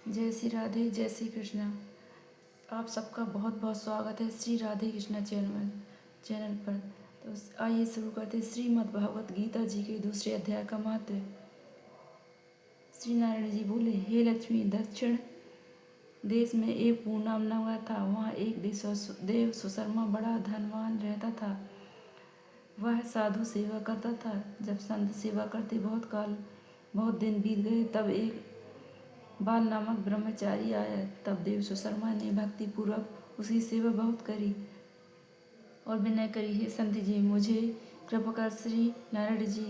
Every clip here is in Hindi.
जय श्री राधे, जय श्री कृष्णा। आप सबका बहुत बहुत स्वागत है श्री राधे कृष्णा चैनल पर। तो आइए शुरू करते हैं श्रीमद् भगवत गीता जी के दूसरे अध्याय का महत्व। श्री नारायण जी बोले, हे लक्ष्मी, दक्षिण देश में एक पूर्णाम नगर था। वहाँ एक देव सुशर्मा बड़ा धनवान रहता था। वह साधु सेवा करता था। जब संत सेवा करते बहुत दिन बीत गए, तब एक बाल नामक ब्रह्मचारी आया। तब देव सुशर्मा ने भक्ति पूर्वक उसकी सेवा बहुत करी और विनय करी, हे संत जी, मुझे कृपा कर श्री नारायण जी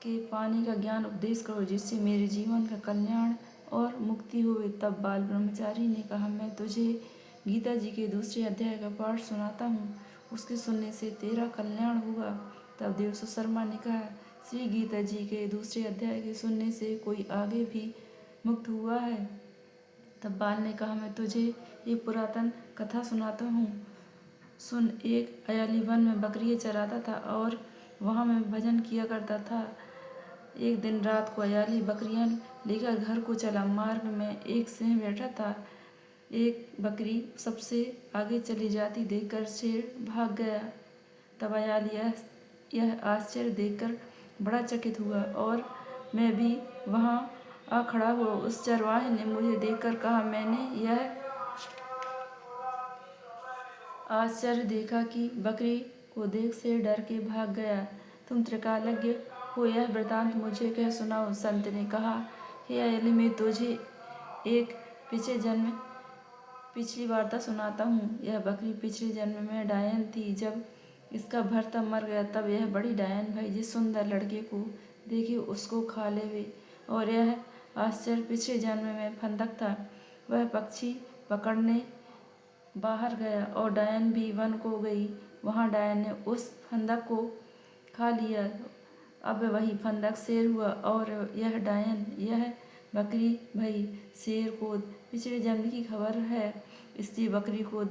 के पाने का ज्ञान उपदेश करो, जिससे मेरे जीवन का कल्याण और मुक्ति हुए। तब बाल ब्रह्मचारी ने कहा, मैं तुझे गीता जी के दूसरे अध्याय का पाठ सुनाता हूँ, उसके सुनने से तेरा कल्याण होगा। तब देव सुशर्मा ने कहा, श्री गीता जी के दूसरे अध्याय के सुनने से कोई आगे भी मुक्त हुआ है? तब बाल ने कहा, मैं तुझे एक पुरातन कथा सुनाता हूँ, सुन। एक अयाली वन में बकरियाँ चराता था और वहाँ में भजन किया करता था। एक दिन रात को अयाली बकरियाँ लेकर घर को चला। मार्ग में एक सिंह बैठा था। एक बकरी सबसे आगे चली जाती देखकर शेर भाग गया। तब अयाली यह आश्चर्य देखकर बड़ा चकित हुआ और मैं भी वहाँ आ खड़ा हुआ। उस चरवाहे ने मुझे देखकर कहा, मैंने यह आश्चर्य देखा कि बकरी को देख से डर के भाग गया। तुम त्रिकालज्ञ हो, यह वृतांत मुझे कह सुनाओ। संत ने कहा, हे अयाली, मैं तुझे एक पिछली वार्ता सुनाता हूँ। यह बकरी पिछले जन्म में डायन थी। जब इसका भर्ता मर गया, तब यह बड़ी डायन भई। जिस सुंदर लड़के को देखे उसको खा लेवे। और यह आश्चर्य पिछले जन्म में फंदक था। वह पक्षी पकड़ने बाहर गया और डायन भी वन को गई। वहाँ डायन ने उस फंदक को खा लिया। अब वही फंदक शेर हुआ और यह डायन, यह बकरी भई। शेर को पिछले जन्म की खबर है, इसलिए बकरी को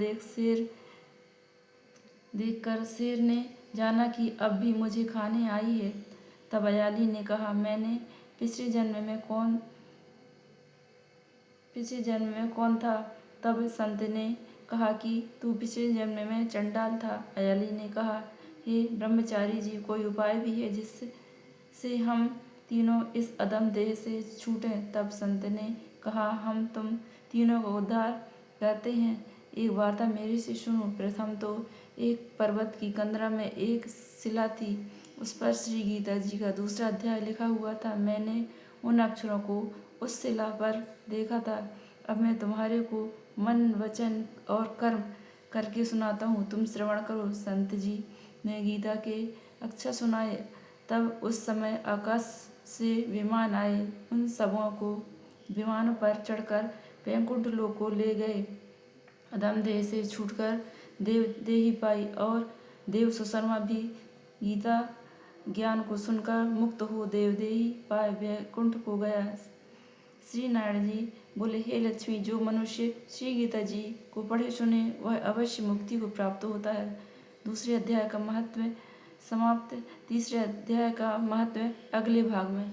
देखकर शेर ने जाना कि अब भी मुझे खाने आई है। तब अयाली ने कहा, मैंने पिछले जन्म में कौन था? तब संत ने कहा कि तू पिछले जन्म में चंडाल था। अयाली ने कहा, हे ब्रह्मचारी जी, कोई उपाय भी है जिससे हम तीनों इस अधम देह से छूटें? तब संत ने कहा, हम तुम तीनों का उद्धार करते हैं। एक वार्ता मेरे से सुनो। प्रथम तो एक पर्वत की कंदरा में एक शिला थी। उस पर श्री गीता जी का दूसरा अध्याय लिखा हुआ था। मैंने उन अक्षरों को उस शिला पर देखा था। अब मैं तुम्हारे को मन, वचन और कर्म करके सुनाता हूँ, तुम श्रवण करो। संत जी ने गीता के अक्षर सुनाए। तब उस समय आकाश से विमान आए। उन सबों को विमानों पर चढ़कर वैकुंठ लोक को ले गए। अधम देह से छूटकर देव देही पाई और देव सुशर्मा भी गीता ज्ञान को सुनकर मुक्त हो देवदेही पाए वैकुंठ को गया। श्री नारायण जी बोले, हे लक्ष्मी, जो मनुष्य श्री गीता जी को पढ़े सुने वह अवश्य मुक्ति को प्राप्त होता है। दूसरे अध्याय का महत्व समाप्त। तीसरे अध्याय का महत्व अगले भाग में।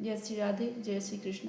जय श्री राधे, जय श्री कृष्ण।